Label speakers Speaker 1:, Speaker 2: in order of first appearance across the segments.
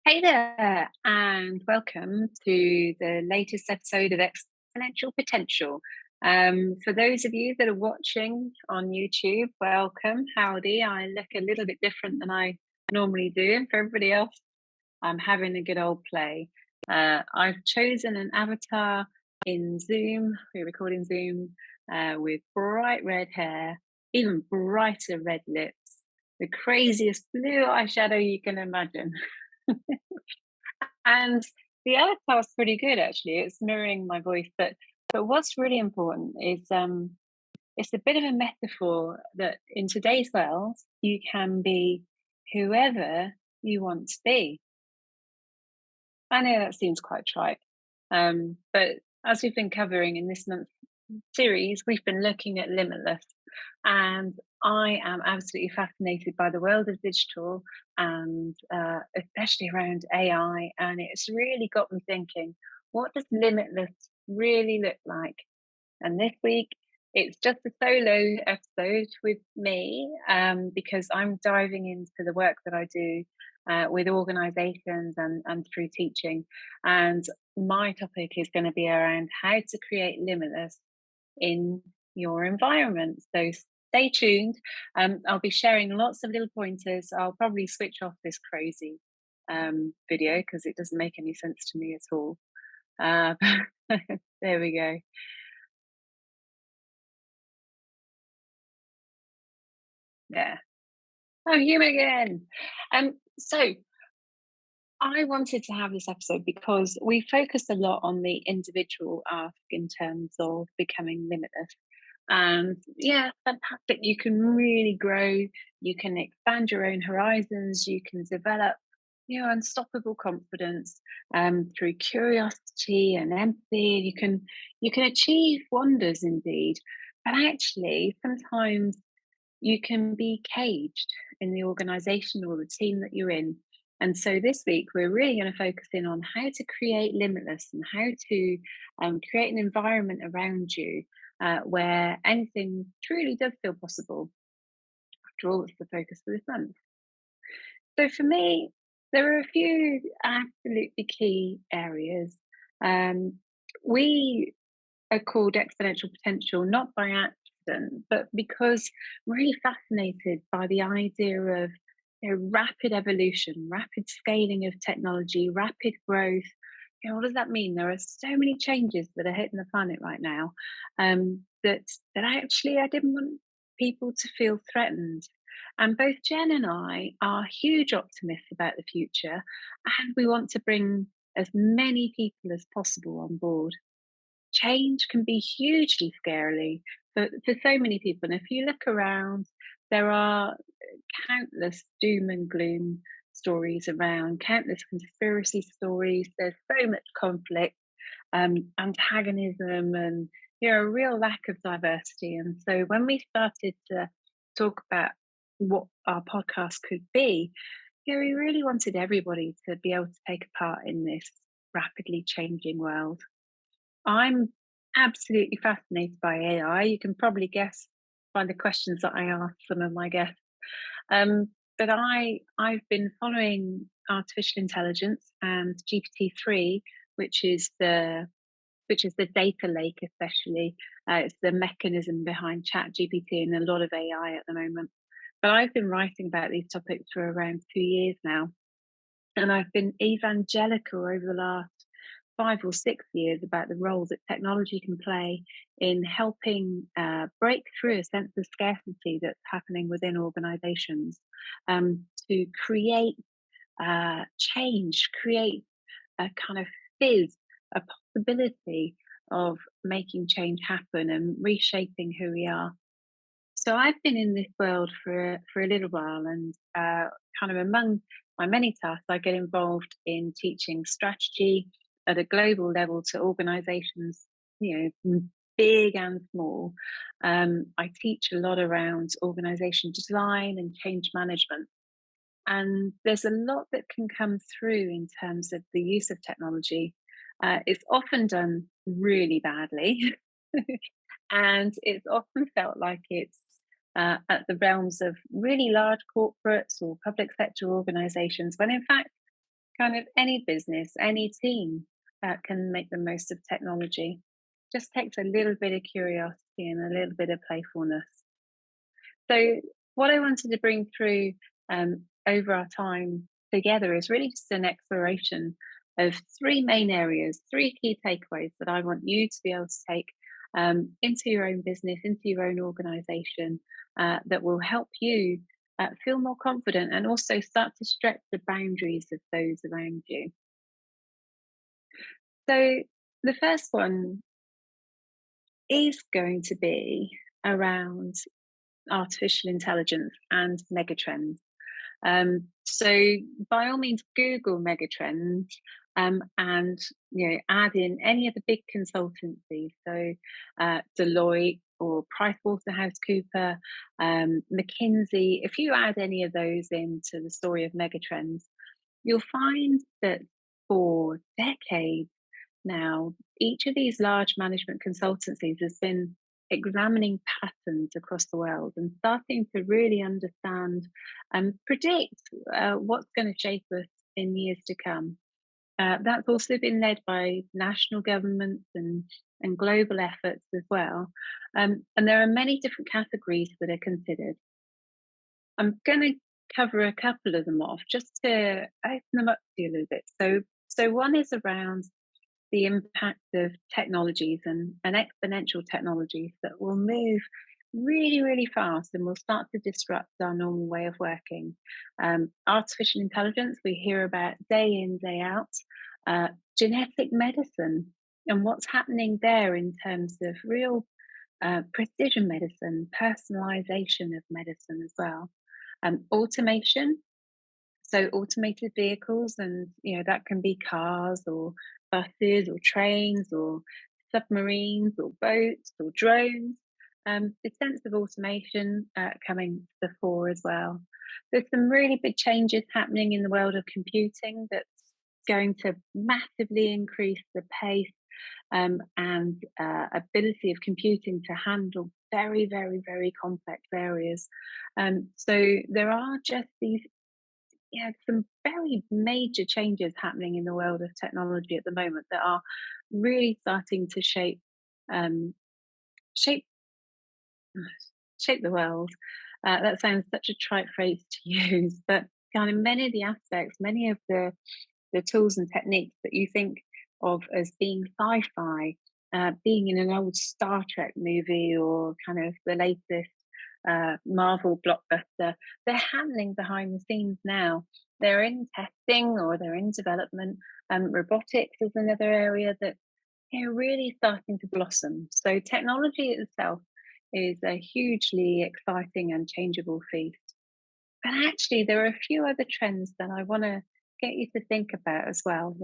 Speaker 1: Hey there, and welcome to the latest episode of Exponential Potential. For those of you that are watching on YouTube, welcome, howdy. I look a little bit different than I normally do, and for everybody else, I'm having a good old play. I've chosen an avatar in Zoom. We're recording Zoom with bright red hair, even brighter red lips, the craziest blue eyeshadow you can imagine. And the other part's pretty good actually. It's mirroring my voice, but what's really important is it's a bit of a metaphor that in today's world you can be whoever you want to be. I know that seems quite trite, but as we've been covering in this month's series, we've been looking at Limitless, and I am absolutely fascinated by the world of digital and especially around AI. And it's really got me thinking, what does Limitless really look like? And this week, it's just a solo episode with me because I'm diving into the work that I do with organizations and through teaching. And my topic is going to be around how to create limitless in your environment. So stay tuned. I'll be sharing lots of little pointers. I'll probably switch off this crazy video because it doesn't make any sense to me at all. Uh, there we go. Yeah. Oh, you again. So I wanted to have this episode because we focus a lot on the individual ask in terms of becoming limitless. And yeah, fantastic. You can really grow, you can expand your own horizons, you can develop, unstoppable confidence through curiosity and empathy. You can achieve wonders indeed. But actually, sometimes you can be caged in the organization or the team that you're in. And so this week, we're really going to focus in on how to create limitless and how to create an environment around you where anything truly does feel possible. After all, that's the focus for this month. So for me, there are a few absolutely key areas. Um, we are called exponential potential, not by accident, but because I'm really fascinated by the idea of rapid evolution, rapid scaling of technology, rapid growth. What does that mean? There are so many changes that are hitting the planet right now that actually I didn't want people to feel threatened. And both Jen and I are huge optimists about the future, and we want to bring as many people as possible on board. Change can be hugely scary for so many people. And if you look around, there are countless doom and gloom stories around, countless conspiracy stories. There's so much conflict, antagonism, and a real lack of diversity. And so when we started to talk about what our podcast could be, we really wanted everybody to be able to take a part in this rapidly changing world. I'm absolutely fascinated by AI. You can probably guess by the questions that I ask some of my guests. But I've been following artificial intelligence and GPT-3, which is the data lake, especially. It's the mechanism behind Chat GPT and a lot of AI at the moment. But I've been writing about these topics for around 2 years now, and I've been evangelical over the last 5 or 6 years about the role that technology can play in helping break through a sense of scarcity that's happening within organizations to create change, create a kind of fizz, a possibility of making change happen and reshaping who we are. So I've been in this world for a little while, and kind of among my many tasks, I get involved in teaching strategy at a global level to organisations, big and small. I teach a lot around organisation design and change management, and there's a lot that can come through in terms of the use of technology. It's often done really badly, and it's often felt like it's at the realms of really large corporates or public sector organizations, when in fact, Kind of any business, any team can make the most of technology. Just takes a little bit of curiosity and a little bit of playfulness. So, what I wanted to bring through over our time together is really just an exploration of three main areas, three key takeaways that I want you to be able to take into your own business, into your own organization, that will help you feel more confident and also start to stretch the boundaries of those around you. So, the first one is going to be around artificial intelligence and megatrends. So by all means, Google megatrends and add in any of the big consultancies. So Deloitte or PricewaterhouseCooper, McKinsey. If you add any of those into the story of megatrends, you'll find that for decades now, each of these large management consultancies has been examining patterns across the world and starting to really understand and predict what's going to shape us in years to come. That's also been led by national governments and global efforts as well. And there are many different categories that are considered. I'm going to cover a couple of them off just to open them up to you a little bit. So one is around the impact of technologies and exponential technologies that will move really, really fast and will start to disrupt our normal way of working. Artificial intelligence, we hear about day in, day out. Genetic medicine and what's happening there in terms of real precision medicine, personalization of medicine as well. Automation, so automated vehicles, and that can be cars or buses or trains or submarines or boats or drones. The sense of automation coming to the fore as well. There's some really big changes happening in the world of computing that's going to massively increase the pace and ability of computing to handle very, very, very complex areas. So there are just these some very major changes happening in the world of technology at the moment that are really starting to um, shape shape the world. That sounds such a trite phrase to use, but kind of many of the aspects, many of the tools and techniques that you think of as being sci-fi, being in an old Star Trek movie or kind of the latest Marvel blockbuster, they're happening behind the scenes now. They're in testing or they're in development. Robotics is another area that really starting to blossom. So technology itself is a hugely exciting and changeable feast. But actually, there are a few other trends that I want to get you to think about as well.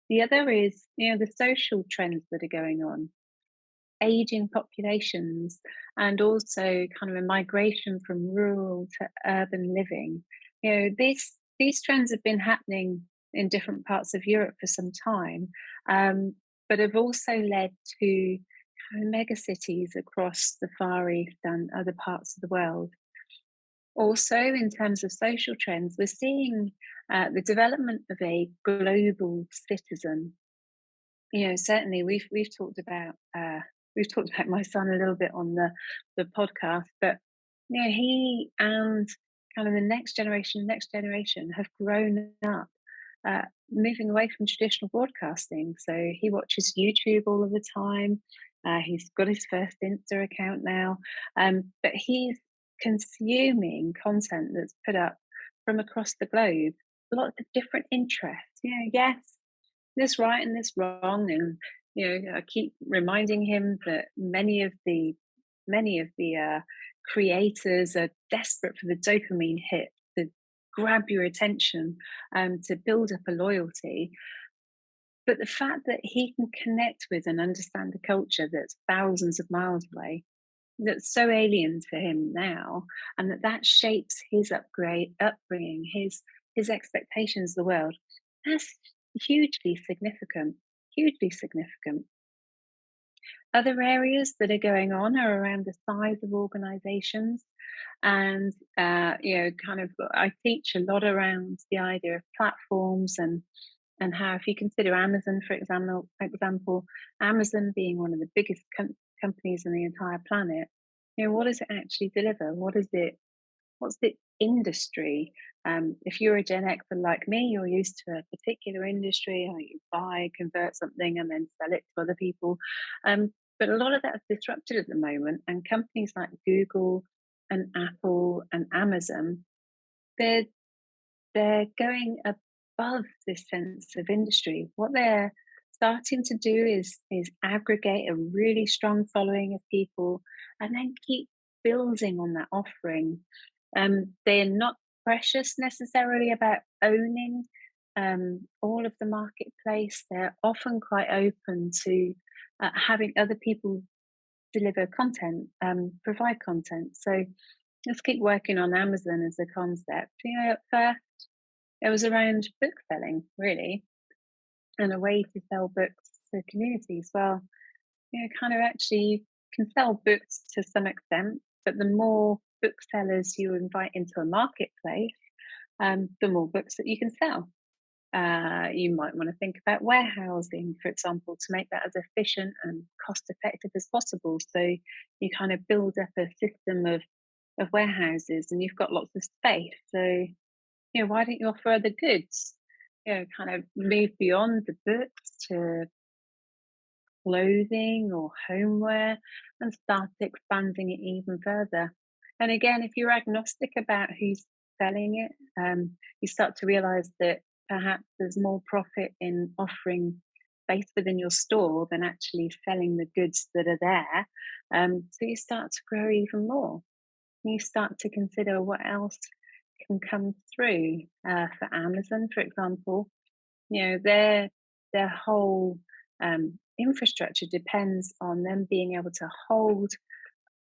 Speaker 1: The other is, the social trends that are going on, aging populations, and also kind of a migration from rural to urban living. These trends have been happening in different parts of Europe for some time, but have also led to kind of mega cities across the Far East and other parts of the world. Also, in terms of social trends, we're seeing the development of a global citizen. Certainly we've talked about my son a little bit on the podcast, but he and kind of the next generation have grown up uh, moving away from traditional broadcasting. So he watches YouTube all of the time. He's got his first Insta account now, but he's consuming content that's put up from across the globe, lots of different interests. Yes, this right and this wrong, and I keep reminding him that many of the creators are desperate for the dopamine hit to grab your attention and to build up a loyalty. But the fact that he can connect with and understand a culture that's thousands of miles away, that's so alien to him now, and that shapes his upbringing, his expectations of the world, that's hugely significant, hugely significant. Other areas that are going on are around the size of organizations. And, kind of, I teach a lot around the idea of platforms and how, if you consider Amazon, for example, Amazon being one of the biggest companies on the entire planet, what does it actually deliver? What's the industry? If you're a Gen Xer like me, you're used to a particular industry, or you buy, convert something, and then sell it to other people. But a lot of that is disrupted at the moment, and companies like Google and Apple and Amazon, they're they're going above this sense of industry. What they're starting to do is aggregate a really strong following of people and then keep building on that offering. They're not precious necessarily about owning all of the marketplace. They're often quite open to having other people deliver content, provide content. So let's keep working on Amazon as a concept. At first it was around book selling, really, and a way to sell books to communities. Well, kind of actually you can sell books to some extent, but the more booksellers you invite into a marketplace, the more books that you can sell. You might want to think about warehousing, for example, to make that as efficient and cost effective as possible. So you kind of build up a system of warehouses and you've got lots of space. So, why don't you offer other goods? Kind of move beyond the books to clothing or homeware and start expanding it even further. And again, if you're agnostic about who's selling it, you start to realize that perhaps there's more profit in offering space within your store than actually selling the goods that are there. So you start to grow even more. You start to consider what else can come through. For Amazon, for example, their whole infrastructure depends on them being able to hold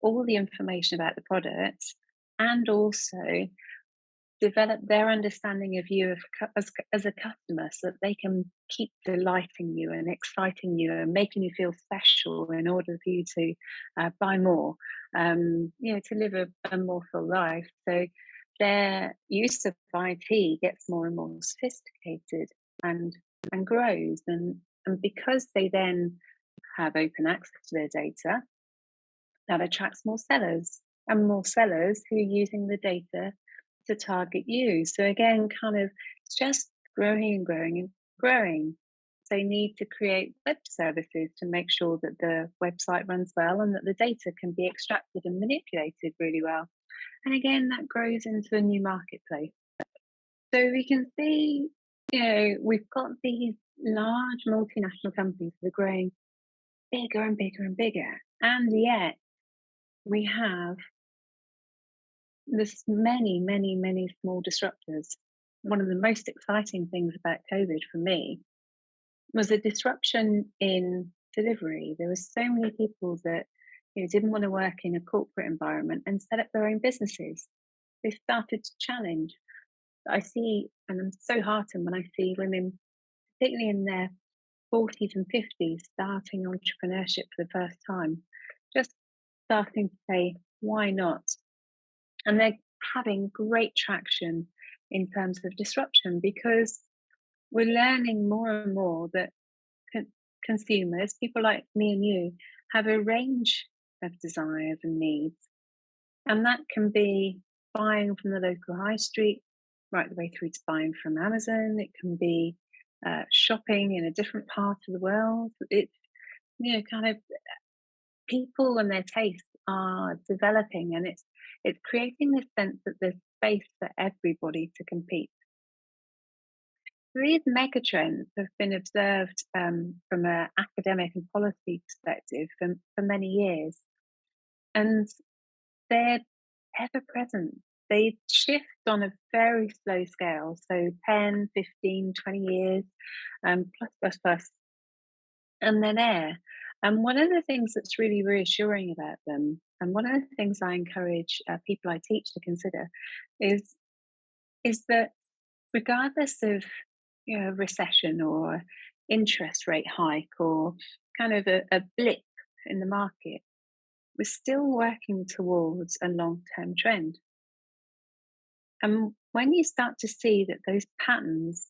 Speaker 1: all the information about the products and also develop their understanding of you as a customer, so that they can keep delighting you and exciting you and making you feel special in order for you to buy more, to live a more full life. So their use of IT gets more and more sophisticated and grows, and because they then have open access to their data, that attracts more sellers, and more sellers who are using the data to target you. So again, kind of it's just growing and growing and growing. So you need to create web services to make sure that the website runs well and that the data can be extracted and manipulated really well. And again, that grows into a new marketplace. So we can see, we've got these large multinational companies that are growing bigger and bigger and bigger. And yet we have there's many, many, many small disruptors. One of the most exciting things about COVID for me was the disruption in delivery. There were so many people that didn't want to work in a corporate environment and set up their own businesses. They started to challenge. I see, and I'm so heartened when I see women, particularly in their 40s and 50s, starting entrepreneurship for the first time, just starting to say, why not? And they're having great traction in terms of disruption, because we're learning more and more that consumers, people like me and you, have a range of desires and needs. And that can be buying from the local high street, right the way through to buying from Amazon. It can be shopping in a different part of the world. It's, kind of people and their tastes are developing, and it's creating this sense that there's space for everybody to compete. These megatrends have been observed from an academic and policy perspective for many years, and they're ever present. They shift on a very slow scale, so 10, 15, 20 years, plus, plus, plus, and they're there. And one of the things that's really reassuring about them, and one of the things I encourage people I teach to consider, is that regardless of recession or interest rate hike or kind of a blip in the market, we're still working towards a long-term trend. And when you start to see that those patterns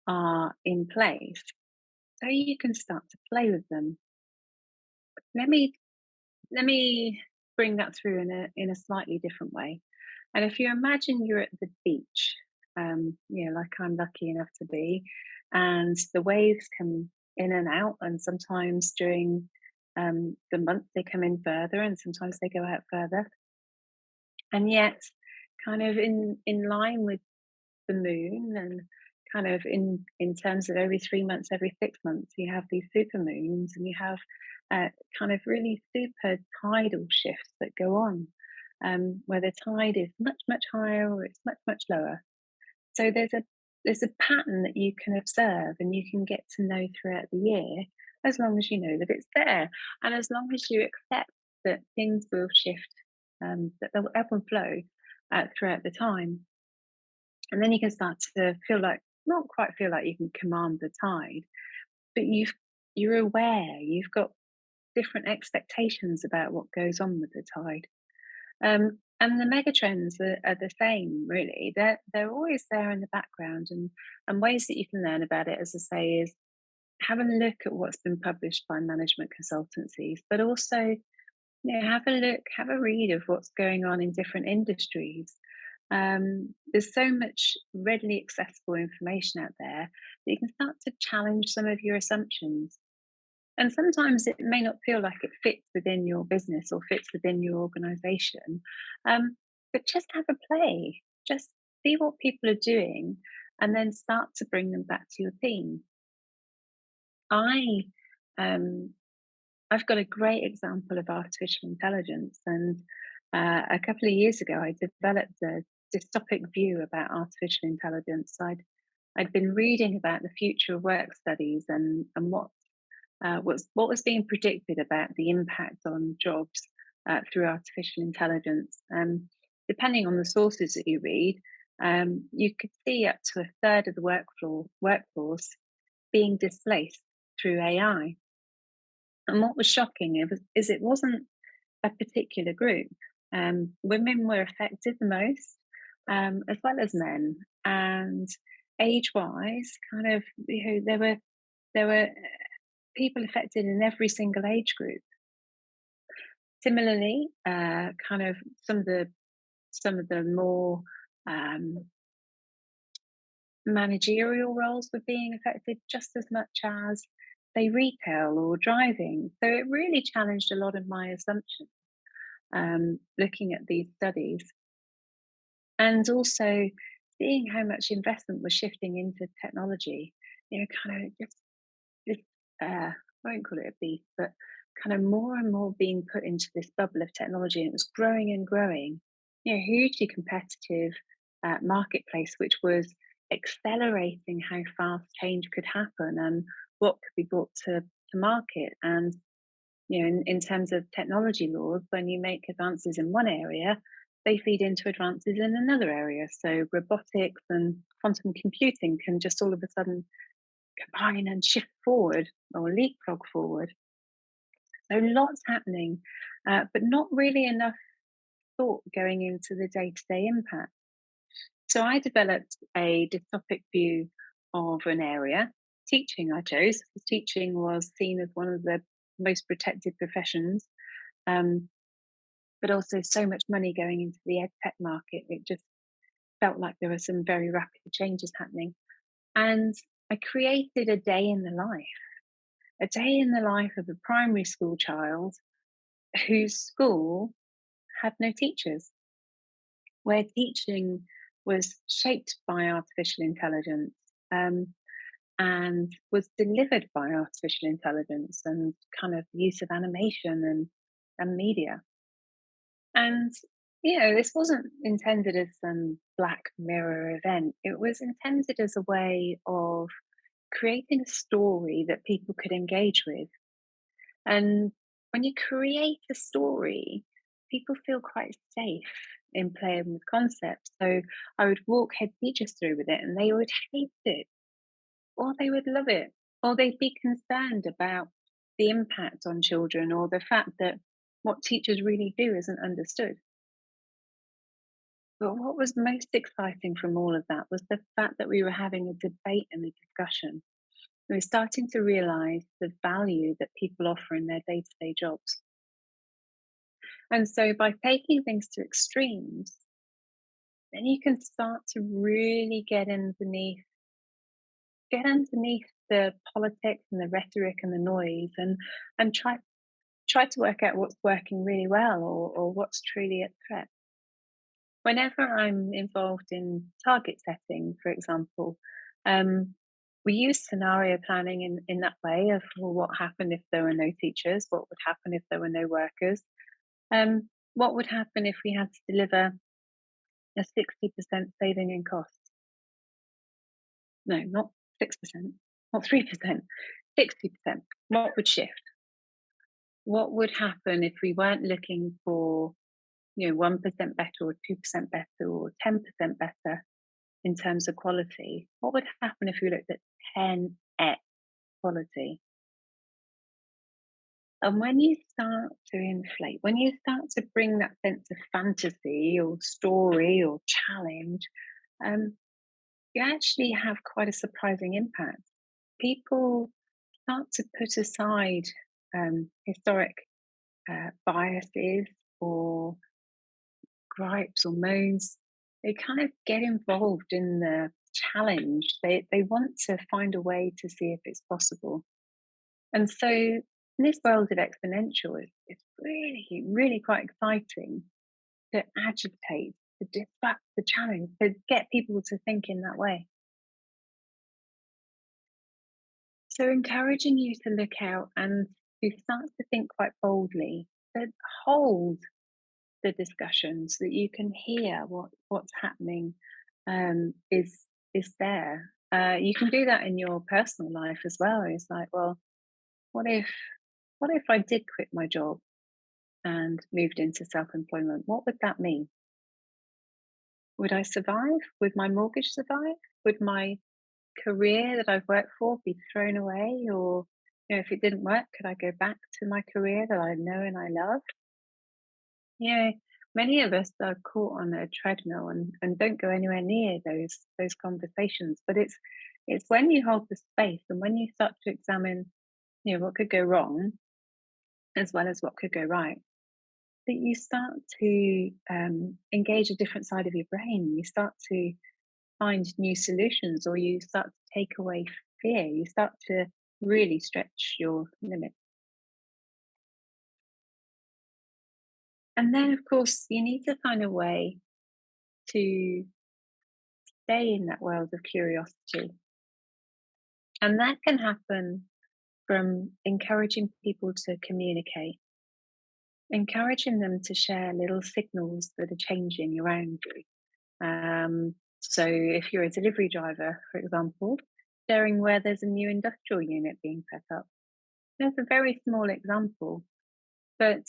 Speaker 1: are in place, so you can start to play with them. Let me let me bring that through in a slightly different way. And if you imagine you're at the beach, like I'm lucky enough to be, and the waves come in and out, and sometimes during the month they come in further, and sometimes they go out further, and yet, kind of in line with the moon, and kind of in terms of every 3 months, every 6 months, you have these super moons, and you have kind of really super tidal shifts that go on, where the tide is much higher or it's much lower. So there's a pattern that you can observe and you can get to know throughout the year, as long as you know that it's there, and as long as you accept that things will shift, that they'll ebb and flow throughout the time. And then you can start to feel like, not quite feel like you can command the tide, but you're aware, you've got different expectations about what goes on with the tide. And the megatrends are the same, really. They're always there in the background, and ways that you can learn about it, as I say, is have a look at what's been published by management consultancies, but also, have a look, have a read of what's going on in different industries. There's so much readily accessible information out there that you can start to challenge some of your assumptions. And sometimes it may not feel like it fits within your business or fits within your organization, but just have a play. Just see what people are doing and then start to bring them back to your team. I um, I've got a great example of artificial intelligence, and a couple of years ago, I developed a dystopic view about artificial intelligence. I'd been reading about the future of work studies, and what was being predicted about the impact on jobs through artificial intelligence. Depending on the sources that you read, you could see up to a third of the workforce being displaced through AI. And what was shocking is it wasn't a particular group. Women were affected the most, as well as men, and age-wise, kind of, there were people affected in every single age group. Similarly, kind of some of the more um, managerial roles were being affected just as much as, say, retail or driving. So it really challenged a lot of my assumptions, looking at these studies, and also seeing how much investment was shifting into technology. Kind of just this, I won't call it a beast, but kind of more and more being put into this bubble of technology, and it was growing and growing. Hugely competitive marketplace, which was accelerating how fast change could happen and what could be brought to market. And in terms of technology laws, when you make advances in one area, they feed into advances in another area. So robotics and quantum computing can just all of a sudden combine and shift forward or leapfrog forward. So lots happening, but not really enough thought going into the day-to-day impact. So I developed a dystopic view of an area. Teaching I chose, because teaching was seen as one of the most protected professions, um, but also so much money going into the ed tech market. It just felt like there were some very rapid changes happening. And I created a day in the life of a primary school child whose school had no teachers, where teaching was shaped by artificial intelligence, um, and was delivered by artificial intelligence and kind of use of animation and media. And, this wasn't intended as some Black Mirror event. It was intended as a way of creating a story that people could engage with. And when you create a story, people feel quite safe in playing with concepts. So I would walk head teachers through with it, and they would hate it, or they would love it, or they'd be concerned about the impact on children or the fact that what teachers really do isn't understood. But what was most exciting from all of that was the fact that we were having a debate and a discussion. We were starting to realize the value that people offer in their day to day jobs. And so by taking things to extremes, then you can start to really get underneath the politics and the rhetoric and the noise and try to work out what's working really well or what's truly at threat. Whenever I'm involved in target setting, for example, um, we use scenario planning in that way of, well, what happened if there were no teachers? What would happen if there were no workers? What would happen if we had to deliver a 60% saving in costs? No, not 6%, not 3%, 60%. What would shift? What would happen if we weren't looking for 1% better or 2% better or 10% better in terms of quality? What would happen if we looked at 10x quality? And when you start to inflate, when you start to bring that sense of fantasy or story or challenge, um, you actually have quite a surprising impact. People start to put aside historic biases or gripes or moans. They kind of get involved in the challenge. They want to find a way to see if it's possible. And so in this world of exponential, it's really, really quite exciting to agitate, to disrupt the challenge, to get people to think in that way. So encouraging you to look out and to start to think quite boldly, to hold the discussion so that you can hear what's happening is there. You can do that in your personal life as well. It's like, well, what if what if I did quit my job and moved into self-employment? What would that mean? Would I survive? Would my mortgage survive? Would my career that I've worked for be thrown away? Or if it didn't work, could I go back to my career that I know and I love? Yeah, many of us are caught on a treadmill and don't go anywhere near those conversations. But it's when you hold the space and when you start to examine, what could go wrong as well as what could go right, that you start to engage a different side of your brain. You start to find new solutions, or you start to take away fear. You start to really stretch your limits. And then, of course, you need to find a way to stay in that world of curiosity. And that can happen from encouraging people to communicate, encouraging them to share little signals that are changing around you. So, if you're a delivery driver, for example, sharing where there's a new industrial unit being set up. That's a very small example, but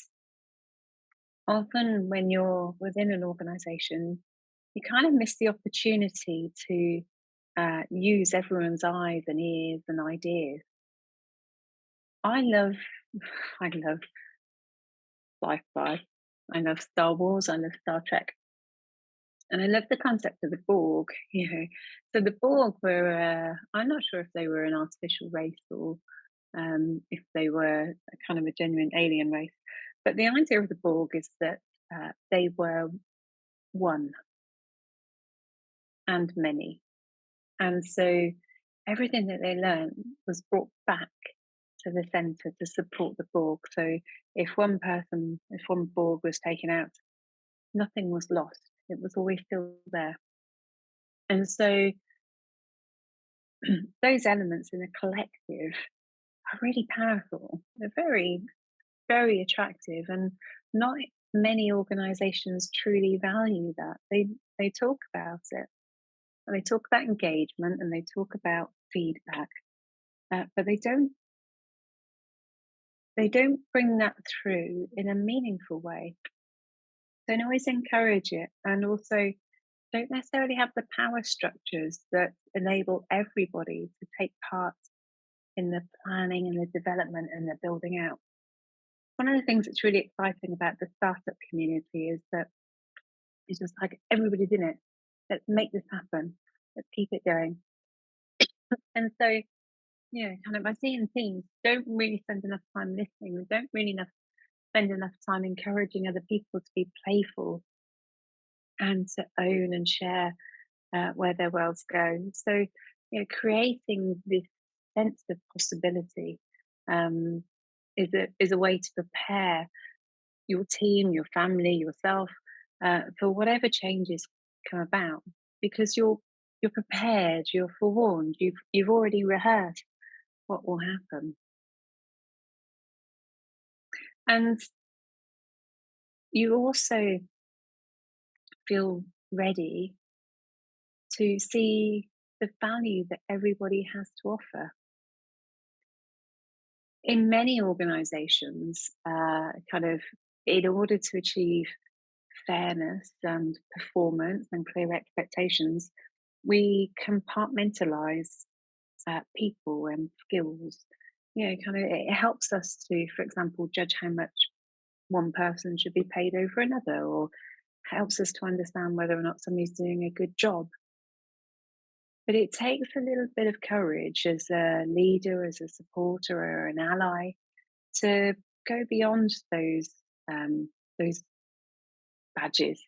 Speaker 1: often when you're within an organization, you kind of miss the opportunity to use everyone's eyes and ears and ideas. I love, I love sci-fi. I love Star Wars. I love Star Trek, and I love the concept of the Borg. So the Borg were. I'm not sure if they were an artificial race or if they were a kind of a genuine alien race. But the idea of the Borg is that they were one and many, and so everything that they learned was brought back to the center to support the Borg. So if one Borg was taken out, nothing was lost. It was always still there. And so those elements in a collective are really powerful. They're very, very attractive, and not many organizations truly value that. They talk about it, and they talk about engagement, and they talk about feedback, but they don't bring that through in a meaningful way. Don't always encourage it, and also don't necessarily have the power structures that enable everybody to take part in the planning and the development and the building out. One of the things that's really exciting about the startup community is that it's just like everybody's in it. Let's make this happen. Let's keep it going. And so, kind of I see in teams don't really spend enough time listening and don't really spend enough time encouraging other people to be playful and to own and share where their worlds go. So, creating this sense of possibility um, is a way to prepare your team, your family, yourself for whatever changes come about, because you're prepared, you're forewarned, you've already rehearsed what will happen, and you also feel ready to see the value that everybody has to offer. In many organizations, kind of in order to achieve fairness and performance and clear expectations, we compartmentalize people and skills. Kind of it helps us to, for example, judge how much one person should be paid over another, or helps us to understand whether or not somebody's doing a good job. But it takes a little bit of courage as a leader, as a supporter, or an ally to go beyond those badges.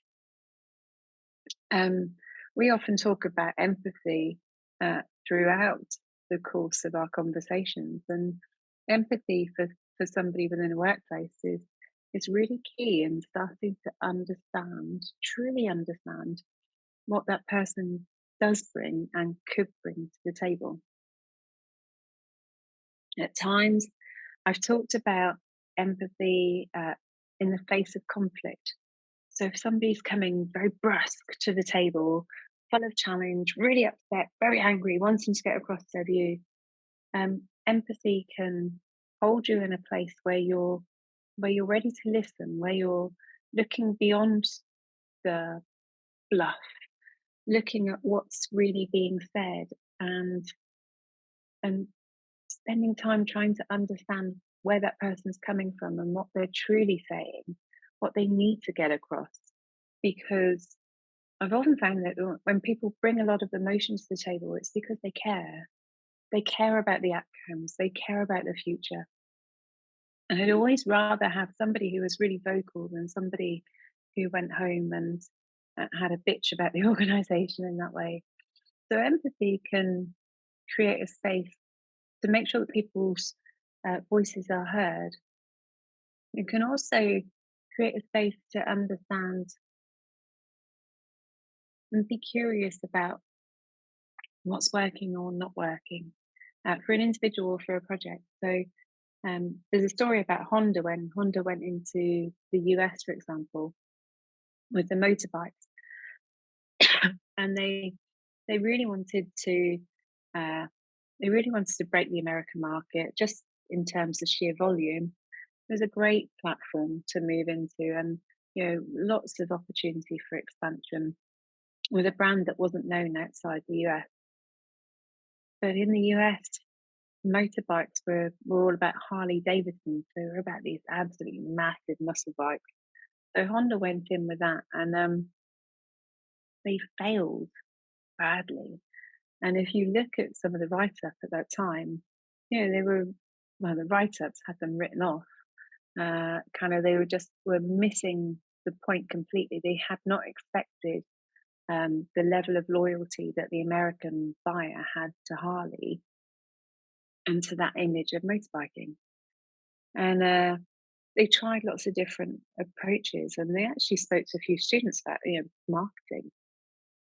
Speaker 1: Um, we often talk about empathy throughout the course of our conversations, and empathy for somebody within a workplace is really key in starting to understand, truly understand, what that person does bring and could bring to the table. At times, I've talked about empathy in the face of conflict. So if somebody's coming very brusque to the table, full of challenge, really upset, very angry, wanting to get across their view, empathy can hold you in a place where you're ready to listen, where you're looking beyond the bluff, looking at what's really being said, and spending time trying to understand where that person's coming from and what they're truly saying, what they need to get across. Because I've often found that when people bring a lot of emotion to the table, it's because they care. They care about the outcomes, they care about the future. And I'd always rather have somebody who was really vocal than somebody who went home and had a bitch about the organization in that way. So empathy can create a space to make sure that people's voices are heard. It can also create a space to understand and be curious about what's working or not working for an individual or for a project. So there's a story about Honda when Honda went into the US, for example, with the motorbikes, and they really wanted to uh, break the American market just in terms of sheer volume. It was a great platform to move into, and lots of opportunity for expansion with a brand that wasn't known outside the US. But in the US, motorbikes were all about Harley Davidson. They were about these absolutely massive muscle bikes. So Honda went in with that, and they failed badly. And if you look at some of the write-up at that time, they were, well, the write-ups had them written off. Kind of, they were missing the point completely. They had not expected the level of loyalty that the American buyer had to Harley and to that image of motorbiking. And they tried lots of different approaches, and they actually spoke to a few students about marketing.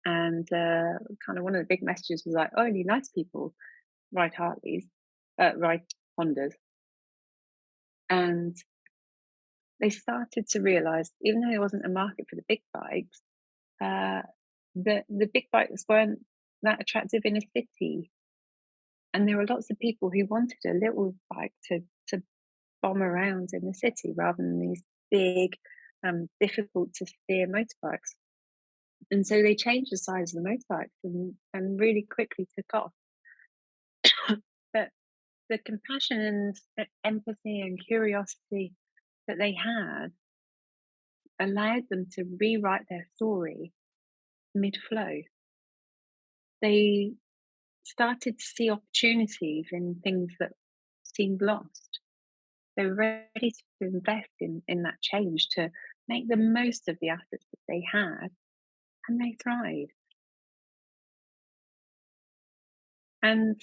Speaker 1: And kind of one of the big messages was like, only nice people ride Harleys, ride Hondas. And they started to realize, even though there wasn't a market for the big bikes, uh, the big bikes weren't that attractive in a city. And there were lots of people who wanted a little bike to bomb around in the city rather than these big, difficult to steer motorbikes. And so they changed the size of the motorbikes and really quickly took off. But the compassion and empathy and curiosity that they had allowed them to rewrite their story mid flow. They started to see opportunities in things that seemed lost. They were ready to invest in that change to make the most of the assets that they had, and they thrived. And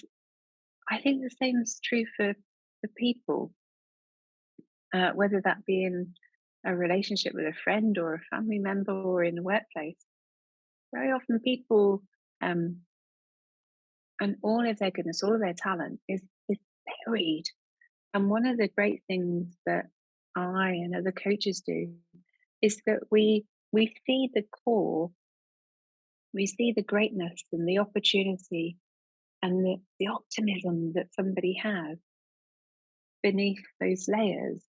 Speaker 1: I think the same is true for people, whether that be in a relationship with a friend or a family member or in the workplace. Very often, people um, and all of their goodness, all of their talent is buried. And one of the great things that I and other coaches do is that we see the core, we see the greatness and the opportunity and the optimism that somebody has beneath those layers.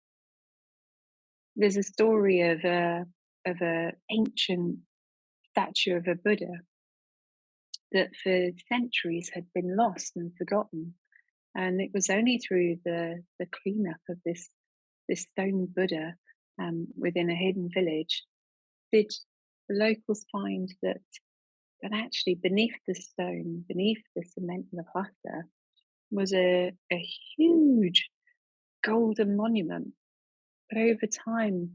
Speaker 1: There's a story of a ancient statue of a Buddha that for centuries had been lost and forgotten. And it was only through the cleanup of this stone Buddha within a hidden village did the locals find that actually beneath the stone, beneath the cement and the plaster, was a huge golden monument. But over time,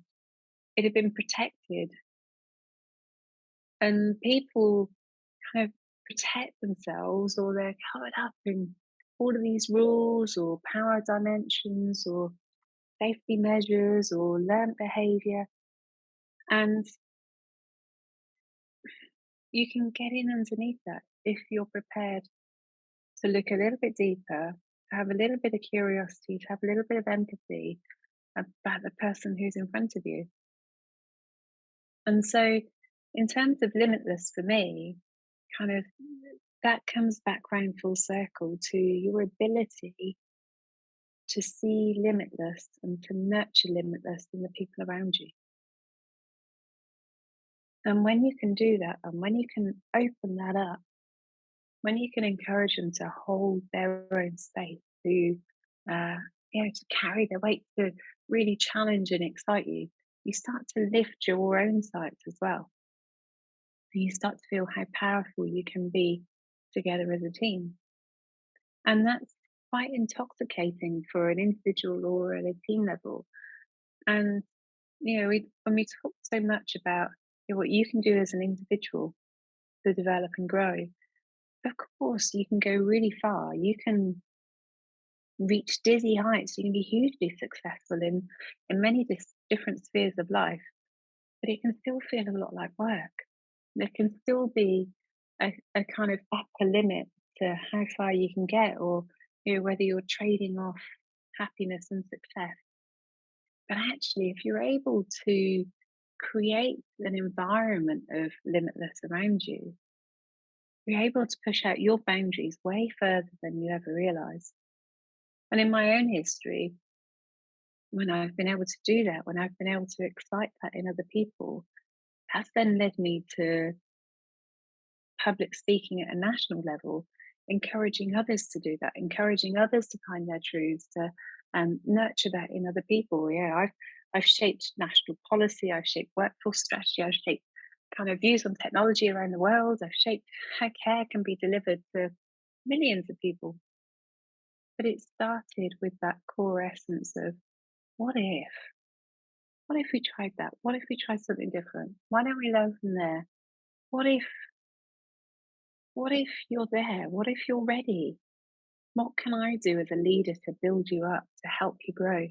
Speaker 1: it had been protected, and people kind of protect themselves, or they're covered up in all of these rules or power dimensions or safety measures or learned behavior. And you can get in underneath that if you're prepared to look a little bit deeper, to have a little bit of curiosity, to have a little bit of empathy about the person who's in front of you. And so, in terms of limitless for me, kind of that comes back round full circle to your ability to see limitless and to nurture limitless in the people around you. And when you can do that, and when you can open that up, when you can encourage them to hold their own space, uh, to carry their weight, to really challenge and excite you, you start to lift your own sights as well. And you start to feel how powerful you can be together as a team. And that's quite intoxicating for an individual or at a team level. And, when we talk so much about what you can do as an individual to develop and grow, of course, you can go really far. You can reach dizzy heights. You can be hugely successful in many different spheres of life, but it can still feel a lot like work. There can still be a kind of upper limit to how far you can get, or whether you're trading off happiness and success. But actually, if you're able to create an environment of limitless around you, you're able to push out your boundaries way further than you ever realize. And in my own history, when I've been able to do that, when I've been able to excite that in other people, that's then led me to public speaking at a national level, encouraging others to do that, encouraging others to find their truths, to nurture that in other people. Yeah, I've shaped national policy, I've shaped workforce strategy, I've shaped kind of views on technology around the world, I've shaped how care can be delivered to millions of people. But it started with that core essence of what if? What if we tried that? What if we tried something different? Why don't we learn from there? What if what if you're there? What if you're ready? What can I do as a leader to build you up, to help you grow?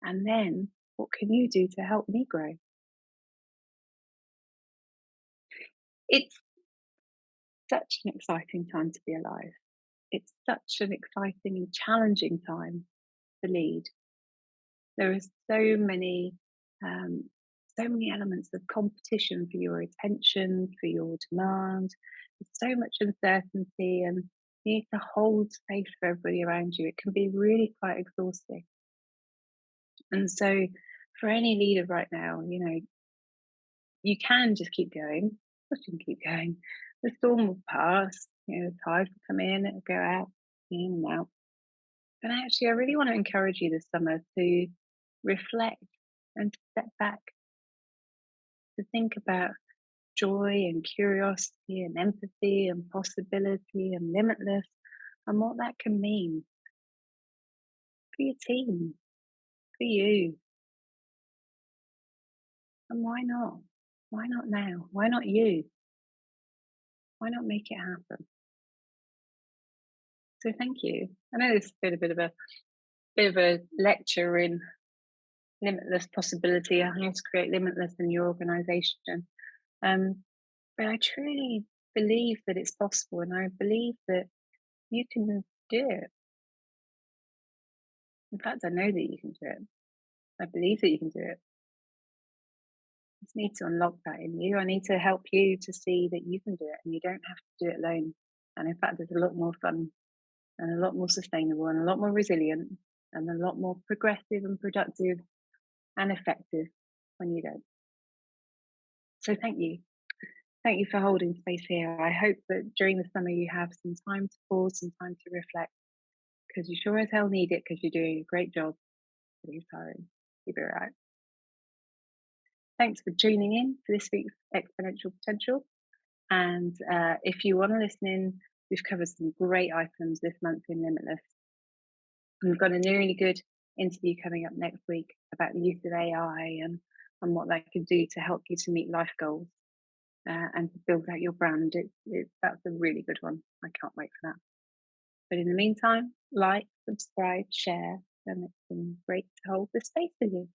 Speaker 1: And then what can you do to help me grow? It's such an exciting time to be alive. It's such an exciting and challenging time to lead. There are um, so many elements of competition for your attention, for your demand. There's so much uncertainty, and you need to hold space for everybody around you. It can be really quite exhausting. And so, for any leader right now, you can just keep going. Of course, you can keep going. The storm will pass. The tide will come in, it'll go out. in and out. And actually, I really want to encourage you this summer to reflect and to step back, to think about joy and curiosity and empathy and possibility and limitless and what that can mean for your team, for you. And why not? Why not now? Why not you? Why not make it happen? So thank you. I know this has been a bit of a lecture in limitless possibility and how to create limitless in your organization. Um, but I truly believe that it's possible, and I believe that you can do it. In fact, I know that you can do it. I believe that you can do it. I just need to unlock that in you. I need to help you to see that you can do it and you don't have to do it alone. And in fact, it's a lot more fun and a lot more sustainable and a lot more resilient and a lot more progressive and productive and effective when you don't. So thank you. Thank you for holding space here. I hope that during the summer you have some time to pause, some time to reflect, because you sure as hell need it because you're doing a great job. But it's tiring. You'll be all right. Thanks for tuning in for this week's Exponential Potential. And if you want to listen in, we've covered some great items this month in Limitless. We've got a really good interview coming up next week about the use of AI and what that can do to help you to meet life goals and to build out your brand. That's a really good one. I can't wait for that. But in the meantime, like, subscribe, share, and it's been great to hold this space with you.